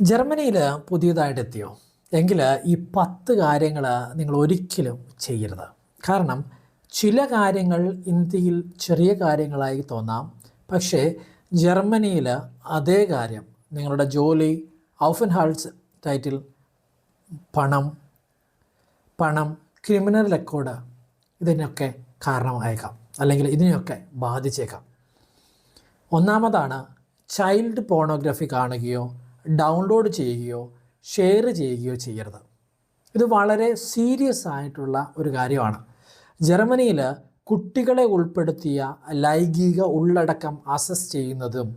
ജർമ്മനിയിൽ പുതിയതായിട്ട് എത്തിയോ എങ്കിൽ ഈ 10 കാര്യങ്ങൾ നിങ്ങൾ ഒരിക്കലും ചെയ്യരുത്. കാരണം ചില കാര്യങ്ങൾ ഇന്ത്യയിൽ ചെറിയ കാര്യങ്ങളായി തോന്നാം, പക്ഷേ ജർമ്മനിയിൽ അതേ കാര്യം നിങ്ങളുടെ ജോലി, ഔഫൻഹാൾസ് ടൈറ്റിൽ, പണം പണം ക്രിമിനൽ റെക്കോർഡ് ഇതിനൊക്കെ കാരണമായേക്കാം, അല്ലെങ്കിൽ ഇതിനെയൊക്കെ ബാധിച്ചേക്കാം. ഒന്നാമതാണ് ചൈൽഡ് പോണോഗ്രഫി കാണുകയോ ഡൗൺലോഡ് ചെയ്യുകയോ ഷെയർ ചെയ്യുകയോ ചെയ്യരുത്. ഇത് വളരെ സീരിയസ് ആയിട്ടുള്ള ഒരു കാര്യമാണ്. ജർമ്മനിയിൽ കുട്ടികളെ ഉൾപ്പെടുത്തിയ ലൈംഗിക ഉള്ളടക്കം അസസ് ചെയ്യുന്നതും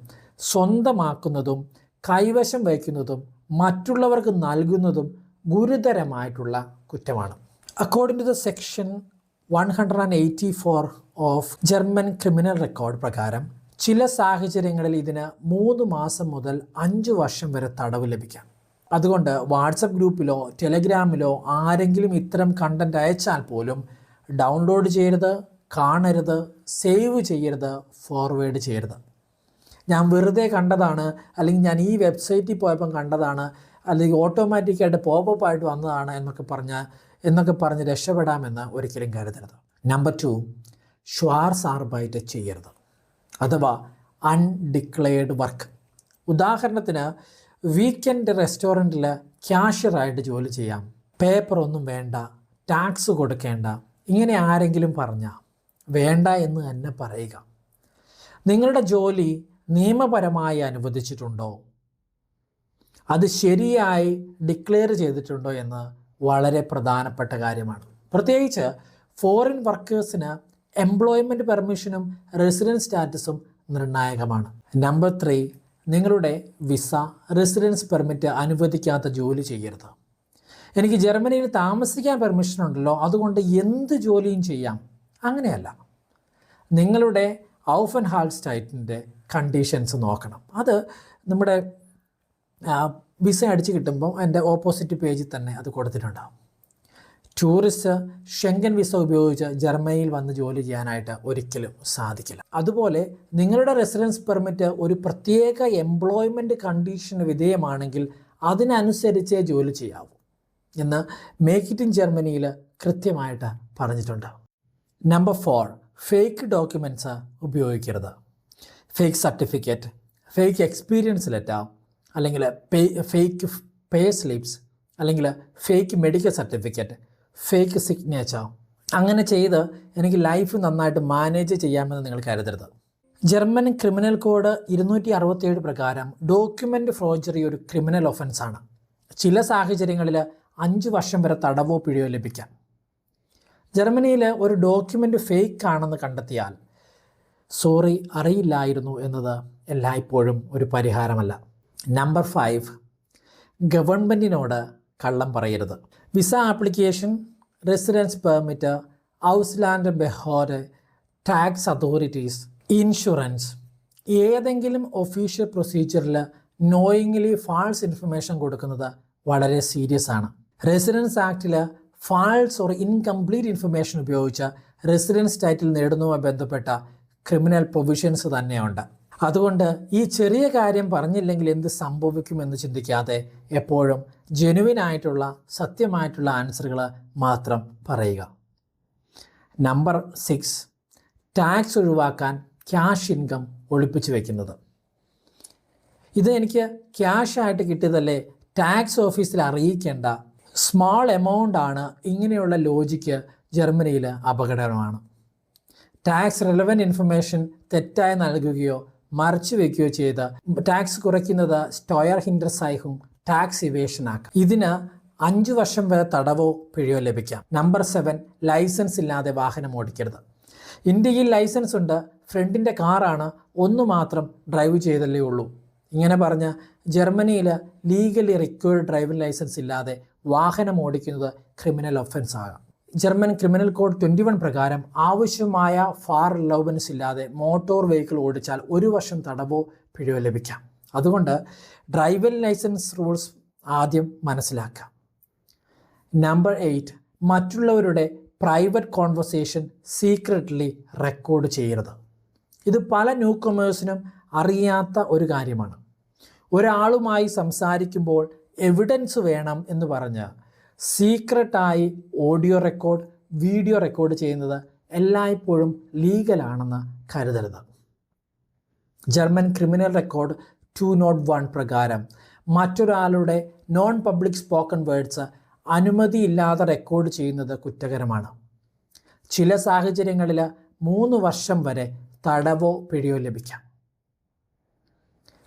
സ്വന്തമാക്കുന്നതും കൈവശം വയ്ക്കുന്നതും മറ്റുള്ളവർക്ക് നൽകുന്നതും ഗുരുതരമായിട്ടുള്ള കുറ്റമാണ്. According to the section 184 of German criminal record പ്രകാരം ചില സാഹചര്യങ്ങളിൽ ഇതിന് 3 മാസം മുതൽ 5 വർഷം വരെ തടവ് ലഭിക്കാം. അതുകൊണ്ട് വാട്സപ്പ് ഗ്രൂപ്പിലോ ടെലഗ്രാമിലോ ആരെങ്കിലും ഇത്തരം കണ്ടൻറ്റ് അയച്ചാൽ പോലും ഡൗൺലോഡ് ചെയ്യരുത്, കാണരുത്, സേവ് ചെയ്യരുത്, ഫോർവേഡ് ചെയ്യരുത്. ഞാൻ വെറുതെ കണ്ടതാണ്, അല്ലെങ്കിൽ ഞാൻ ഈ വെബ്സൈറ്റിൽ പോയപ്പം കണ്ടതാണ്, അല്ലെങ്കിൽ ഓട്ടോമാറ്റിക്കായിട്ട് പോപ്പപ്പ് ആയിട്ട് വന്നതാണ് എന്നൊക്കെ പറഞ്ഞ് രക്ഷപ്പെടാമെന്ന് ഒരിക്കലും കരുതരുത്. നമ്പർ 2, ഷ്വാർസ് ആർബൈറ്റ് ചെയ്യരുത്, അഥവാ അൺഡിക്ലെയർഡ് വർക്ക്. ഉദാഹരണത്തിന് വീക്കെൻഡ് റെസ്റ്റോറൻറ്റിൽ ക്യാഷ്യറായിട്ട് ജോലി ചെയ്യാം, പേപ്പറൊന്നും വേണ്ട, ടാക്സ് കൊടുക്കേണ്ട, ഇങ്ങനെ ആരെങ്കിലും പറഞ്ഞാൽ വേണ്ട എന്ന് തന്നെ പറയുക. നിങ്ങളുടെ ജോലി നിയമപരമായി അനുവദിച്ചിട്ടുണ്ടോ, അത് ശരിയായി ഡിക്ലെയർ ചെയ്തിട്ടുണ്ടോ എന്ന് വളരെ പ്രധാനപ്പെട്ട കാര്യമാണ്. പ്രത്യേകിച്ച് ഫോറിൻ വർക്കേഴ്സിന് എംപ്ലോയ്മെൻറ്റ് പെർമിഷനും റെസിഡൻസ് സ്റ്റാറ്റസും നിർണായകമാണ്. നമ്പർ 3, നിങ്ങളുടെ വിസ, റെസിഡൻസ് പെർമിറ്റ് അനുവദിക്കാത്ത ജോലി ചെയ്യരുത്. എനിക്ക് ജർമ്മനിയിൽ താമസിക്കാൻ പെർമിഷൻ ഉണ്ടല്ലോ, അതുകൊണ്ട് എന്ത് ജോലിയും ചെയ്യാം, അങ്ങനെയല്ല. നിങ്ങളുടെ ഔഫൻഹാൾസ്റ്റൈറ്റിൻ്റെ കണ്ടീഷൻസ് നോക്കണം. അത് നമ്മുടെ വിസ അടിച്ച് കിട്ടുമ്പോൾ എൻ്റെ ഓപ്പോസിറ്റ് പേജിൽ തന്നെ അത് കൊടുത്തിട്ടുണ്ടാകും. ടൂറിസ്റ്റ് ഷെങ്കൻ വിസ ഉപയോഗിച്ച് ജർമ്മനിയിൽ വന്ന് ജോലി ചെയ്യാനായിട്ട് ഒരിക്കലും സാധിക്കില്ല. അതുപോലെ നിങ്ങളുടെ റെസിഡൻസ് പെർമിറ്റ് ഒരു പ്രത്യേക എംപ്ലോയ്മെൻറ്റ് കണ്ടീഷന് വിധേയമാണെങ്കിൽ അതിനനുസരിച്ചേ ജോലി ചെയ്യാവൂ എന്ന് മേക്ക് ഇറ്റ് ഇൻ ജർമ്മനിയിൽ കൃത്യമായിട്ട് പറഞ്ഞിട്ടുണ്ട്. നമ്പർ 4, ഫേക്ക് ഡോക്യുമെൻറ്റ്സ് ഉപയോഗിക്കരുത്. Fake certificate, fake experience letter, അല്ലെങ്കിൽ ഫേക്ക് പേ സ്ലിപ്സ്, അല്ലെങ്കിൽ fake medical certificate, fake signature, അങ്ങനെ ചെയ്ത് എനിക്ക് ലൈഫ് നന്നായിട്ട് മാനേജ് ചെയ്യാമെന്ന് നിങ്ങൾ കരുതരുത്. ജർമ്മൻ ക്രിമിനൽ കോഡ് 267 പ്രകാരം ഡോക്യുമെൻ്റ് ഫോർജറി ഒരു ക്രിമിനൽ ഒഫൻസാണ്. ചില സാഹചര്യങ്ങളിൽ 5 വർഷം വരെ തടവോ പിഴയോ ലഭിക്കാം. ജർമ്മനിയിൽ ഒരു ഡോക്യുമെൻ്റ് ഫേക്ക് ആണെന്ന് കണ്ടെത്തിയാൽ സോറി, അറിയില്ലായിരുന്നു എന്നത് എല്ലായ്പ്പോഴും ഒരു പരിഹാരമല്ല. നമ്പർ 5, ഗവൺമെൻറ്റിനോട് കള്ളം പറയരുത്. വിസ ആപ്ലിക്കേഷൻ, റെസിഡൻസ് പെർമിറ്റ്, ഔസ്ലാൻഡ് ബെഹോഡ്, ടാക്സ് അതോറിറ്റീസ്, ഇൻഷുറൻസ്, ഏതെങ്കിലും ഒഫീഷ്യൽ പ്രൊസീജിയറിൽ നോയിങ്ലി ഫാൾസ് ഇൻഫർമേഷൻ കൊടുക്കുന്നത് വളരെ സീരിയസ് ആണ്. റെസിഡൻസ് ആക്റ്റിൽ ഫാൾസ് ഓർ ഇൻകംപ്ലീറ്റ് ഇൻഫർമേഷൻ ഉപയോഗിച്ച് റെസിഡൻസ് ടൈറ്റിൽ നേടുന്നതുമായി ബന്ധപ്പെട്ട ക്രിമിനൽ പ്രൊവിഷൻസ് തന്നെയുണ്ട്. അതുകൊണ്ട് ഈ ചെറിയ കാര്യം പറഞ്ഞില്ലെങ്കിൽ എന്ത് സംഭവിക്കുമെന്ന് ചിന്തിക്കാതെ എപ്പോഴും ജെനുവിനായിട്ടുള്ള സത്യമായിട്ടുള്ള ആൻസറുകൾ മാത്രം പറയുക. നമ്പർ 6, ടാക്സ് ഒഴിവാക്കാൻ ക്യാഷ് ഇൻകം ഒളിപ്പിച്ച് വയ്ക്കുന്നത്. ഇത് എനിക്ക് ക്യാഷായിട്ട് കിട്ടിയതല്ലേ, ടാക്സ് ഓഫീസിൽ അറിയിക്കേണ്ട, സ്മാൾ എമൗണ്ട് ആണ്, ഇങ്ങനെയുള്ള ലോജിക്ക് ജർമ്മനിയിൽ അപകടകരമാണ്. ടാക്സ് റെലവൻറ്റ് ഇൻഫർമേഷൻ തെറ്റായി നൽകുകയോ മറച്ചു വയ്ക്കുകയോ ചെയ്ത് ടാക്സ് കുറയ്ക്കുന്നത് സ്റ്റോയർ ഹിൻഡർസൈഹും ടാക്സ് ഇവേഷൻ ആക്കാം. ഇതിന് 5 വർഷം വരെ തടവോ പിഴയോ ലഭിക്കാം. നമ്പർ 7, ലൈസൻസ് ഇല്ലാതെ വാഹനം ഓടിക്കരുത്. ഇന്ത്യയിൽ ലൈസൻസ് ഉണ്ട്, ഫ്രണ്ടിൻ്റെ കാറാണ്, ഒന്ന് മാത്രം ഡ്രൈവ് ചെയ്തല്ലേ ഉള്ളൂ, ഇങ്ങനെ പറഞ്ഞ് ജർമ്മനിയിൽ ലീഗലി റിക്വയർഡ് ഡ്രൈവിംഗ് ലൈസൻസ് ഇല്ലാതെ വാഹനം ഓടിക്കുന്നത് ക്രിമിനൽ ഒഫൻസ് ആകാം. ജർമ്മൻ ക്രിമിനൽ കോഡ് 21 പ്രകാരം ആവശ്യമായ ഫാർ അലൗവൻസ് ഇല്ലാതെ മോട്ടോർ വെഹിക്കിൾ ഓടിച്ചാൽ 1 വർഷം തടവോ പിഴയോ ലഭിക്കാം. അതുകൊണ്ട് ഡ്രൈവിംഗ് ലൈസൻസ് റൂൾസ് ആദ്യം മനസ്സിലാക്കാം. നമ്പർ 8, മറ്റുള്ളവരുടെ പ്രൈവറ്റ് കോൺവെർസേഷൻ സീക്രട്ട്ലി റെക്കോർഡ് ചെയ്യരുത്. ഇത് പല ന്യൂ കമേഴ്സിനും അറിയാത്ത ഒരു കാര്യമാണ്. ഒരാളുമായി സംസാരിക്കുമ്പോൾ എവിഡൻസ് വേണം എന്ന് പറഞ്ഞ് സീക്രട്ടായി ഓഡിയോ റെക്കോർഡ്, വീഡിയോ റെക്കോർഡ് ചെയ്യുന്നത് എല്ലായ്പ്പോഴും ലീഗലാണെന്ന് കരുതരുത്. ജർമ്മൻ ക്രിമിനൽ റെക്കോർഡ് 201 പ്രകാരം മറ്റൊരാളുടെ നോൺ പബ്ലിക് സ്പോക്കൺ വേർഡ്സ് അനുമതിയില്ലാതെ റെക്കോർഡ് ചെയ്യുന്നത് കുറ്റകരമാണ്. ചില സാഹചര്യങ്ങളിൽ 3 വർഷം വരെ തടവോ പിഴയോ ലഭിക്കാം.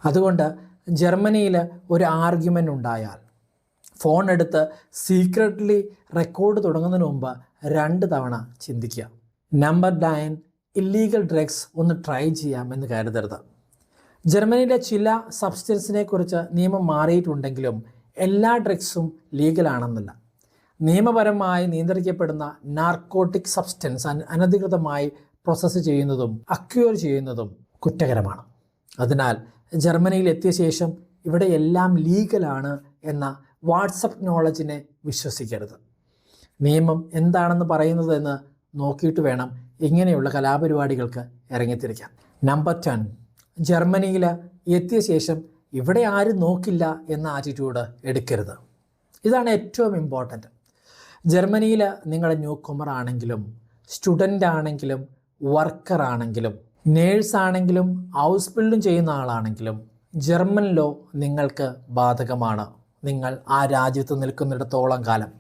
അതുകൊണ്ട് ജർമ്മനിയിൽ ഒരു ആർഗ്യുമെൻ്റ് ഉണ്ടായാൽ ഫോൺ എടുത്ത് സീക്രട്ട്ലി റെക്കോർഡ് തുടങ്ങുന്നതിന് മുമ്പ് 2 തവണ ചിന്തിക്കുക. നമ്പർ 9, ഇല്ലീഗൽ ഡ്രഗ്സ് ഒന്ന് ട്രൈ ചെയ്യാമെന്ന് കരുതരുത്. ജർമ്മനിയിലെ ചില സബ്സ്റ്റൻസിനെ കുറിച്ച് നിയമം മാറിയിട്ടുണ്ടെങ്കിലും എല്ലാ ഡ്രഗ്സും ലീഗലാണെന്നില്ല. നിയമപരമായി നിയന്ത്രിക്കപ്പെടുന്ന നാർക്കോട്ടിക് സബ്സ്റ്റൻസ് അനധികൃതമായി പ്രോസസ്സ് ചെയ്യുന്നതും അക്വയർ ചെയ്യുന്നതും കുറ്റകരമാണ്. അതിനാൽ ജർമ്മനിയിൽ എത്തിയ ശേഷം ഇവിടെ എല്ലാം ലീഗലാണ് എന്ന വാട്സപ്പ് നോളജിനെ വിശ്വസിക്കരുത്. നിയമം എന്താണെന്ന് പറയുന്നതെന്ന് നോക്കിയിട്ട് വേണം ഇങ്ങനെയുള്ള കലാപരിപാടികൾക്ക് ഇറങ്ങിത്തിരിക്കാൻ. നമ്പർ 10, ജർമ്മനിയിൽ എത്തിയ ശേഷം ഇവിടെ ആരും നോക്കില്ല എന്ന ആറ്റിറ്റ്യൂഡ് എടുക്കരുത്. ഇതാണ് ഏറ്റവും ഇമ്പോർട്ടൻറ്റ്. ജർമ്മനിയിൽ നിങ്ങൾ ന്യൂ കൊമർ ആണെങ്കിലും സ്റ്റുഡൻ്റ് ആണെങ്കിലും വർക്കർ ആണെങ്കിലും നേഴ്സാണെങ്കിലും ഹൗസ് ബിൽഡിംഗ് ചെയ്യുന്ന ആളാണെങ്കിലും ജർമ്മൻ ലോ നിങ്ങൾക്ക് ബാധകമാണ്. നിങ്ങൾ ആ രാജ്യത്ത് നിൽക്കുന്നിടത്തോളം കാലം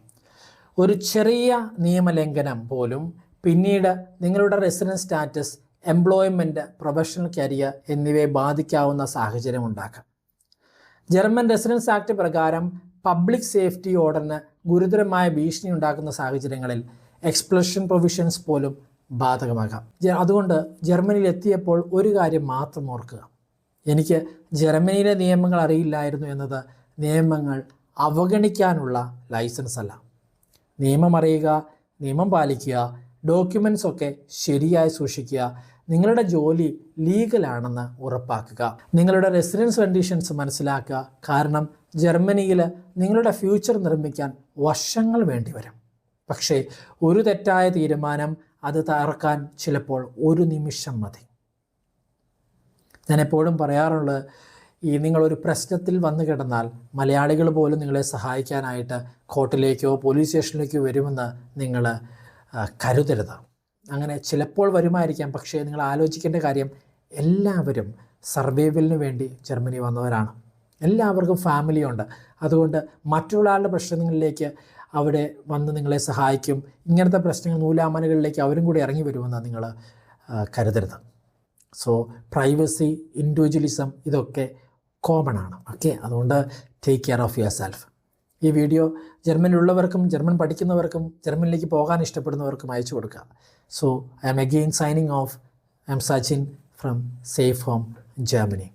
ഒരു ചെറിയ നിയമലംഘനം പോലും പിന്നീട് നിങ്ങളുടെ residence status, employment, professional career എന്നിവയെ ബാധിക്കാവുന്ന സാഹചര്യം ഉണ്ടാക്കാം. ജർമ്മൻ റെസിഡൻസ് ആക്ട് പ്രകാരം പബ്ലിക് സേഫ്റ്റി ഓർഡറിന് ഗുരുതരമായ ഭീഷണി ഉണ്ടാക്കുന്ന സാഹചര്യങ്ങളിൽ എക്സ്പ്ലഷൻ പ്രൊവിഷൻസ് പോലും ബാധകമാകാം. അതുകൊണ്ട് ജർമ്മനിയിൽ എത്തിയപ്പോൾ ഒരു കാര്യം മാത്രം ഓർക്കുക, എനിക്ക് ജർമ്മനിയിലെ നിയമങ്ങൾ അറിയില്ലായിരുന്നു എന്നത് നിയമങ്ങൾ അവഗണിക്കാനുള്ള ലൈസൻസ് അല്ല. നിയമം അറിയുക, നിയമം പാലിക്കുക, ഡോക്യുമെൻറ്റ്സ് ഒക്കെ ശരിയായി സൂക്ഷിക്കുക, നിങ്ങളുടെ ജോലി ലീഗലാണെന്ന് ഉറപ്പാക്കുക, നിങ്ങളുടെ റെസിഡൻസ് കണ്ടീഷൻസ് മനസ്സിലാക്കുക. കാരണം ജർമ്മനിയിൽ നിങ്ങളുടെ ഫ്യൂച്ചർ നിർമ്മിക്കാൻ വർഷങ്ങൾ വേണ്ടി വരും. പക്ഷേ ഒരു തെറ്റായ തീരുമാനം അത് തകർക്കാൻ ചിലപ്പോൾ 1 നിമിഷം മതി. ഞാൻ എപ്പോഴും പറയാറുള്ളത്, നിങ്ങളൊരു പ്രശ്നത്തിൽ വന്നു കിടന്നാൽ മലയാളികൾ പോലും നിങ്ങളെ സഹായിക്കാനായിട്ട് കോർട്ടിലേക്കോ പോലീസ് സ്റ്റേഷനിലേക്കോ വരുമെന്ന് നിങ്ങൾ കരുതരുത്. അങ്ങനെ ചിലപ്പോൾ വരുമായിരിക്കാം. പക്ഷേ നിങ്ങൾ ആലോചിക്കേണ്ട കാര്യം, എല്ലാവരും സർവൈവലിന് വേണ്ടി ജർമ്മനി വന്നവരാണ്. എല്ലാവർക്കും ഫാമിലിയുണ്ട്. അതുകൊണ്ട് മറ്റുള്ള ആളുടെ പ്രശ്നങ്ങളിലേക്ക് അവിടെ വന്ന് നിങ്ങളെ സഹായിക്കും. ഇങ്ങനത്തെ പ്രശ്നങ്ങൾ, നൂലാമനുകളിലേക്ക് അവരും കൂടി ഇറങ്ങി വരുമെന്ന് നിങ്ങൾ കരുതരുത്. സോ പ്രൈവസി, ഇൻഡിവിജ്വലിസം ഇതൊക്കെ കോമൺ ആണ്. ഓക്കെ, അതുകൊണ്ട് take care of yourself. ഈ വീഡിയോ ജർമ്മനിലുള്ളവർക്കും ജർമ്മൻ പഠിക്കുന്നവർക്കും ജർമ്മനിലേക്ക് പോകാൻ ഇഷ്ടപ്പെടുന്നവർക്കും അയച്ചു കൊടുക്കുക. So I am again signing off. I am Sachin from safe home, Germany.